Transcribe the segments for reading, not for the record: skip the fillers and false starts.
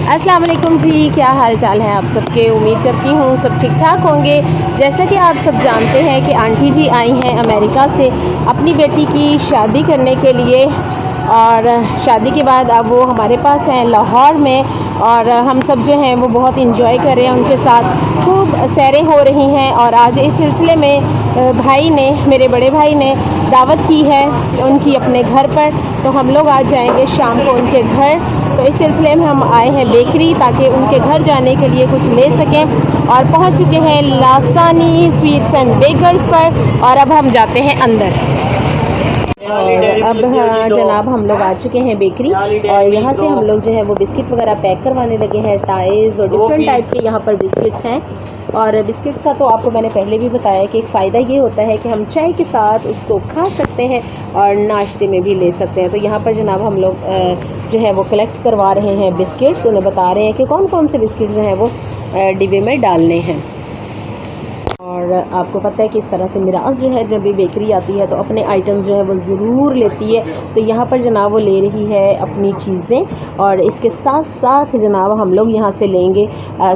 अस्सलाम वालेकुम जी, क्या हाल चाल है आप सबके। उम्मीद करती हूँ सब ठीक ठाक होंगे। जैसा कि आप सब जानते हैं कि आंटी जी आई हैं अमेरिका से अपनी बेटी की शादी करने के लिए, और शादी के बाद अब वो हमारे पास हैं लाहौर में, और हम सब जो हैं वो बहुत इंजॉय कर रहे हैं उनके साथ। खूब सैरें हो रही हैं, और आज इस सिलसिले में भाई ने, मेरे बड़े भाई ने दावत की है उनकी अपने घर पर, तो हम लोग आज जाएंगे शाम को उनके घर। तो इस सिलसिले में हम आए हैं बेकरी, ताकि उनके घर जाने के लिए कुछ ले सकें, और पहुंच चुके हैं लासानी स्वीट्स एंड बेकर्स पर, और अब हम जाते हैं अंदर। और अब जनाब हम लोग आ चुके हैं बेकरी, और यहाँ से हम लोग जो है वो बिस्किट वगैरह पैक करवाने लगे हैं। टाइज और डिफरेंट टाइप के यहाँ पर बिस्किट्स हैं। और बिस्किट्स का तो आपको मैंने पहले भी बताया कि एक फ़ायदा ये होता है कि हम चाय के साथ उसको खा सकते हैं और नाश्ते में भी ले सकते हैं। तो यहाँ पर जनाब हम लोग जो है वो कलेक्ट करवा रहे हैं बिस्किट्स, उन्हें बता रहे हैं कि कौन कौन से बिस्किट्स जो हैं वो डिब्बे में डालने हैं। और आपको पता है कि इस तरह से मिराज जो है जब भी बेकरी आती है तो अपने आइटम्स जो है वो ज़रूर लेती है। तो यहाँ पर जनाब वो ले रही है अपनी चीज़ें, और इसके साथ साथ जनाब हम लोग यहाँ से लेंगे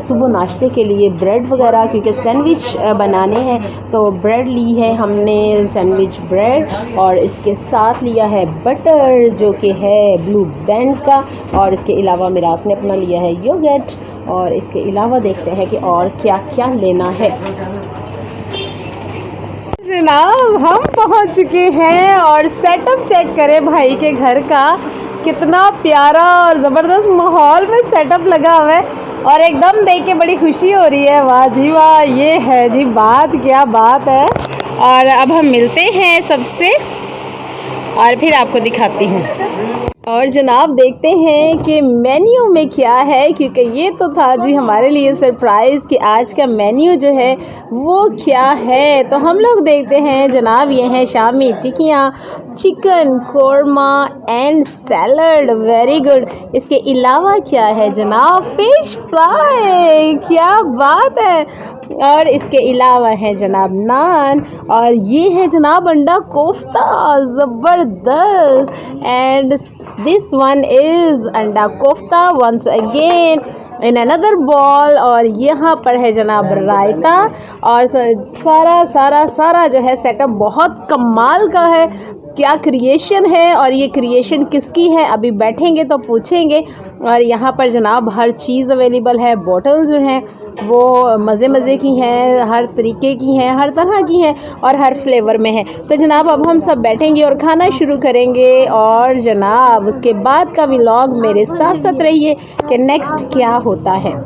सुबह नाश्ते के लिए ब्रेड वगैरह, क्योंकि सैंडविच बनाने हैं। तो ब्रेड ली है हमने, सैंडविच ब्रेड, और इसके साथ लिया है बटर जो कि है ब्लू बैंड का, और इसके अलावा मिराज ने अपना लिया है योगर्ट। और इसके अलावा देखते हैं कि और क्या क्या लेना है। जनाब हम पहुंच चुके हैं, और सेटअप चेक करें भाई के घर का, कितना प्यारा और ज़बरदस्त माहौल में सेटअप लगा हुआ है, और एकदम देख के बड़ी खुशी हो रही है। वाह जी वाह, ये है जी बात, क्या बात है। और अब हम मिलते हैं सबसे, और फिर आपको दिखाती हूँ। और जनाब देखते हैं कि मेन्यू में क्या है, क्योंकि ये तो था जी हमारे लिए सरप्राइज़ कि आज का मेन्यू जो है वो क्या है। तो हम लोग देखते हैं जनाब, ये हैं शामी टिक्कियाँ, chicken korma and salad, very good. इसके अलावा क्या है जनाब, फ़िश फ्राई, क्या बात है। और इसके अलावा है जनाब नान, और ये है जनाब अंडा कोफ्ता, ज़बरदस्त। And this one is anda kofta once again in another ball. और यहाँ पर है जनाब रायता, और सारा सारा सारा जो है सेटअप बहुत कमाल का है। क्या क्रिएशन है, और ये क्रिएशन किसकी है अभी बैठेंगे तो पूछेंगे। और यहाँ पर जनाब हर चीज़ अवेलेबल है। बोटल्स जो हैं वो मज़े मज़े की हैं, हर तरीके की हैं, हर तरह की हैं, और हर फ्लेवर में है। तो जनाब अब हम सब बैठेंगे और खाना शुरू करेंगे, और जनाब उसके बाद का व्लॉग मेरे साथ साथ रहिए कि नेक्स्ट क्या होता है।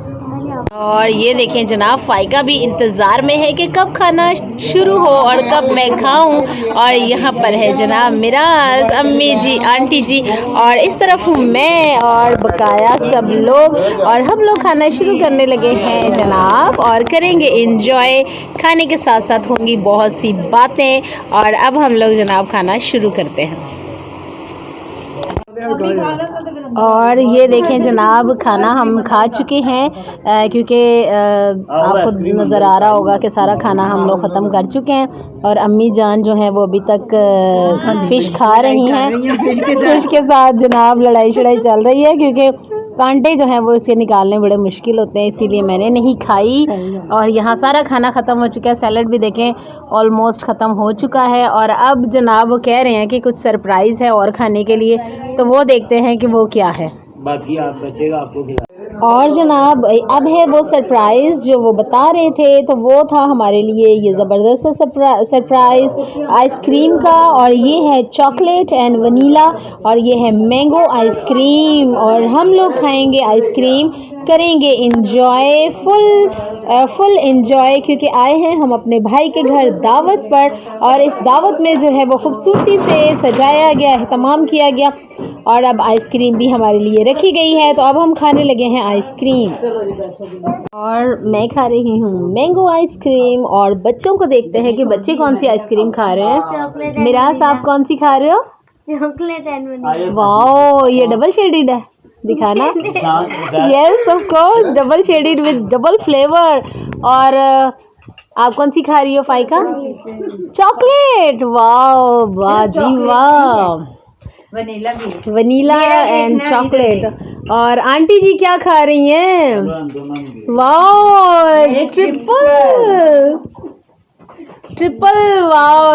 और ये देखें जनाब, फ़ाइका भी इंतज़ार में है कि कब खाना शुरू हो और कब मैं खाऊं। और यहाँ पर है जनाब मिराज, अम्मी जी, आंटी जी, और इस तरफ हूँ मैं और बकाया सब लोग, और हम लोग खाना शुरू करने लगे हैं जनाब, और करेंगे इंजॉय। खाने के साथ साथ होंगी बहुत सी बातें, और अब हम लोग जनाब खाना शुरू करते हैं। और ये देखें जनाब, खाना हम खा चुके हैं, क्योंकि आपको नज़र आ रहा होगा कि सारा खाना हम लोग ख़त्म कर चुके हैं। और अम्मी जान जो है वो अभी तक फ़िश खा रही हैं, फ़िश के साथ जनाब लड़ाई शड़ाई चल रही है, क्योंकि कांटे जो हैं वो इसके निकालने बड़े मुश्किल होते हैं, इसीलिए मैंने नहीं खाई। और यहाँ सारा खाना ख़त्म हो चुका है, सैलड भी देखें ऑलमोस्ट ख़त्म हो चुका है। और अब जनाब वो कह रहे हैं कि कुछ सरप्राइज़ है और खाने के लिए, तो वो देखते हैं कि वो क्या है। बाकी आप बचेगा आपको खिला। और जनाब अब है वो सरप्राइज़ जो वो बता रहे थे, तो वो था हमारे लिए ये ज़बरदस्त सरप्राइज़ आइसक्रीम का। और ये है चॉकलेट एंड वनीला, और ये है मैंगो आइसक्रीम, और हम लोग खाएंगे आइसक्रीम, करेंगे इंजॉय, फुल इंजॉय, क्योंकि आए हैं हम अपने भाई के घर दावत पर। और इस दावत में जो है वो खूबसूरती से सजाया गया, एहतमाम किया गया, और अब आइसक्रीम भी हमारे लिए रखी गई है। तो अब हम खाने लगे हैं आइसक्रीम, और मैं खा रही हूँ मैंगो आइसक्रीम। और बच्चों को देखते हैं कि बच्चे कौन सी आइसक्रीम खा रहे हैं। मिराज आप कौन सी खा रहे हो? Chocolate and vanilla. वाओ, ये डबल शेडेड है, दिखाना। Yes of course, double shaded with double flavour. और आप कौन सी खा रही हो फ़ाइका? चॉकलेट। वाह वाह जी वाह। वनीला भी वनीला एंड चॉकलेट। और आंटी जी क्या खा रही हैं? वाओ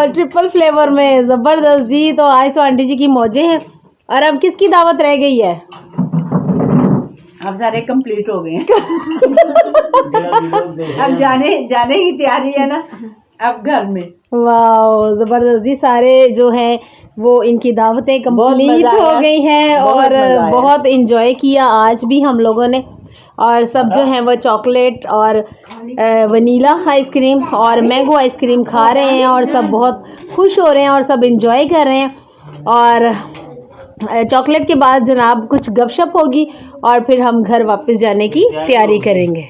ट्रिपल फ्लेवर में, जबरदस्त जी। तो आज तो आंटी जी की मौजें हैं। और अब किसकी दावत रह गई है? अब सारे कंप्लीट हो गए हैं। अब जाने की तैयारी है ना, अब घर में। वाह जबरदस्त जी। सारे जो हैं वो इनकी दावतें कंप्लीट हो गई हैं और बहुत इंजॉय किया आज भी हम लोगों ने। और सब जो हैं वो चॉकलेट और वनीला आइसक्रीम और मैंगो आइसक्रीम खा रहे हैं और सब बहुत खुश हो रहे हैं और सब इंजॉय कर रहे हैं। और चॉकलेट के बाद जनाब कुछ गपशप होगी और फिर हम घर वापस जाने की तैयारी करेंगे।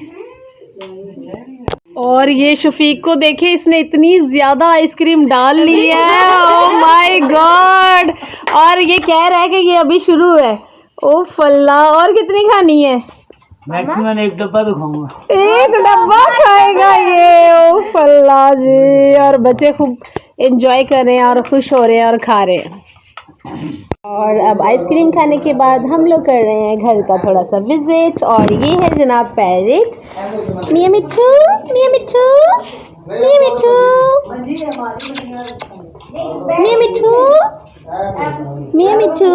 और ये शफीक को देखे, इसने इतनी ज़्यादा आइसक्रीम डाल ली है, ओह माय गॉड। और ये कह रहा है कि ये अभी शुरू है। ओ फल्ला, और कितनी खानी है? मैक्सिमम एक डब्बा तो खाऊंगा। एक डब्बा खाएगा ये, ओ फल्ला जी। और बच्चे खूब एंजॉय कर रहे हैं और खुश हो रहे हैं और खा रहे हैं। और अब आइसक्रीम खाने के बाद हम लोग कर रहे हैं घर का थोड़ा सा विजिट। और ये है जनाब पैरेट। मिया मिट्ठू, मिया मिट्ठू, मिया मिट्ठू, मिया मिट्ठू, मिया मिट्ठू।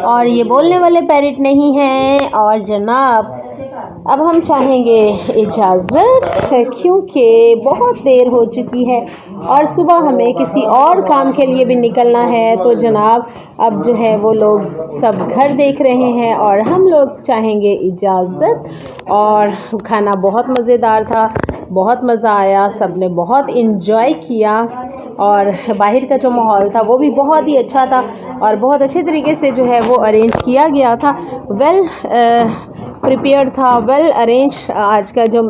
और ये बोलने वाले पैरेट नहीं हैं। और जनाब अब हम चाहेंगे इजाज़त, क्योंकि बहुत देर हो चुकी है और सुबह हमें किसी और काम के लिए भी निकलना है। तो जनाब अब जो है वो लोग सब घर देख रहे हैं और हम लोग चाहेंगे इजाज़त। और खाना बहुत मज़ेदार था, बहुत मज़ा आया, सब ने बहुत इन्जॉय किया। और बाहर का जो माहौल था वो भी बहुत ही अच्छा था और बहुत अच्छे तरीके से जो है वो अरेंज किया गया था। वेल प्रिपेयर्ड था, वेल अरेंज आज का जो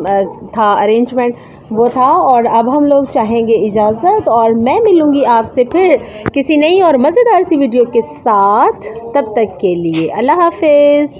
था अरेंजमेंट वो था। और अब हम लोग चाहेंगे इजाज़त और मैं मिलूँगी आपसे फिर किसी नई और मज़ेदार सी वीडियो के साथ। तब तक के लिए अल्लाह हाफ़िज़।